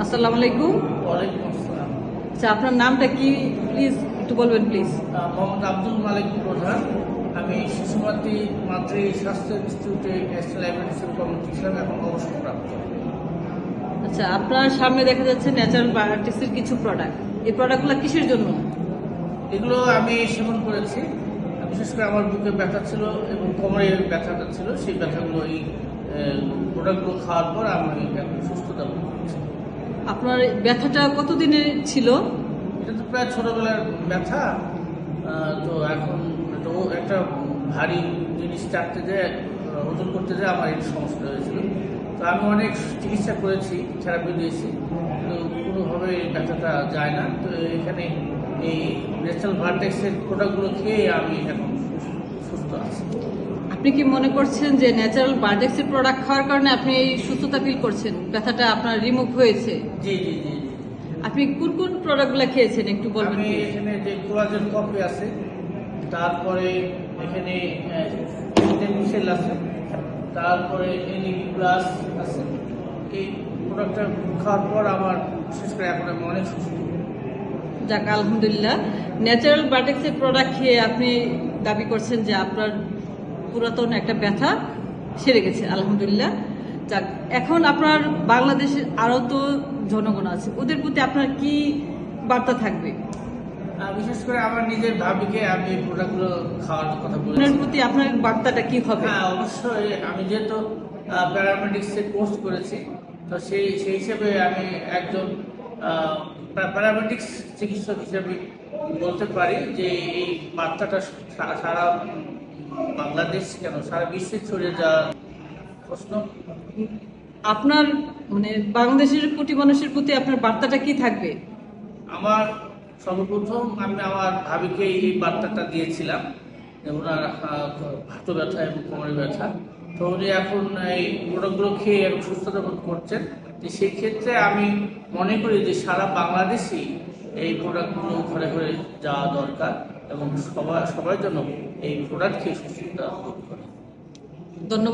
আসসালামু আলাইকুম। ওয়ালাইকুম আসসালাম। আচ্ছা, আপনার নামটা কি প্লিজ একটু বলবেন প্লিজ? মোহাম্মদ আব্দুল মালিক প্রধান। আমি শিশুমাতৃ মাতৃ স্বাস্থ্য ইনস্টিটিউটে ন্যাশনাল অ্যাডমিনিস্ট্রেশন কমিটি হিসাবে এখন অবসরপ্রাপ্ত। আচ্ছা, আপনার সামনে দেখা যাচ্ছে ন্যাচারাল বায়োটিক্সের কিছু প্রোডাক্ট। এই প্রোডাক্টগুলো কিসের জন্য? এগুলো আমি সেবন করেছি। বিশেষ করে আমার বুকে ব্যথা ছিল এবং কোমরে ব্যথাটা ছিল, সেই ব্যথাগুলো এই প্রোডাক্টগুলো খাওয়ার পর আমি এখন সুস্থতা বোধ করছি। আপনার ব্যথাটা কতদিনের ছিল? এটা তো প্রায় ছোটবেলার ব্যথা। তো এখন তো একটা ভারী জিনিস চাটতে যেয়ে ওজন করতে যেয়ে আমার এই সমস্যা হয়েছিল। তো আমি অনেক চিকিৎসা করেছি, থেরাপি দিয়েছি, কিন্তু কোনোভাবে এই ব্যথাটা যায় না। তো এখানে এই ন্যাচারাল ভার্টেক্সের প্রোডাক্টগুলো খেয়ে আমি এখন সুস্থ আছি। আপনি কি মনে করছেন যে ন্যাচারাল বায়োটিক্সের প্রোডাক্ট খাওয়ার কারণে আপনি এই সুস্থতা ফিল করছেন, ব্যথাটা আপনার রিমুভ হয়েছে? জি জি জি জি। আপনি কোন কোন প্রোডাক্টগুলো খেয়েছেন একটু বলবেন আমি please? এখানে যে কোলাজেন কফি আছে, তারপরে এখানে সেল আছে, তারপরে এনইবি প্লাস আছে। এই প্রোডাক্টটা খাওয়ার পর আমার বিশেষ করে এখন আমি অনেক সুস্থ। যাক, আলহামদুলিল্লাহ। ন্যাচারাল বায়োটিক্সের প্রোডাক্ট খেয়ে আপনি দাবি করছেন যে আপনার পুরাতন একটা ব্যথা সেরে গেছে, আলহামদুলিল্লাহ। যাক, এখন আপনার বাংলাদেশের আরও তো জনগণ আছে, ওদের প্রতি আপনার কি বার্তা থাকবে? বিশেষ করে আমার নিজের ভাবিকে আমি এই প্রোডাক্টগুলো খাওয়ার কথা ওনার বলেছি। প্রতি আপনার বার্তাটা কি হবে? হ্যাঁ, অবশ্যই। আমি যেহেতু প্যারামেডিক্সে কোর্স করেছি, তো সেই হিসেবে আমি একজন প্যারামেডিক্স চিকিৎসক হিসেবে বলতে পারি যে এই বার্তাটা সারা বাংলাদেশ কেন সারা বিশ্বে ছড়িয়ে যাওয়ার প্রশ্ন। আপনার মানে বাংলাদেশের কোটি মানুষের প্রতি আপনার বার্তাটা কি থাকবে? আমার সর্বপ্রথম আমি আমার ভাবিকে এই বার্তাটা দিয়েছিলাম যে ওনার হাঁটু ব্যথা এবং কোমরে ব্যথা, তো উনি এখন এই প্রোডাক্টগুলো খেয়ে এবং সুস্থতা বোধ করছেন। তো সেই ক্ষেত্রে আমি মনে করি যে সারা বাংলাদেশেই এই প্রোডাক্টগুলো ঘরে ঘরে যাওয়া দরকার এবং সবার জন্য এই প্রোডাক্ট খেয়ে সুস্থতা বোধ করে। ধন্যবাদ।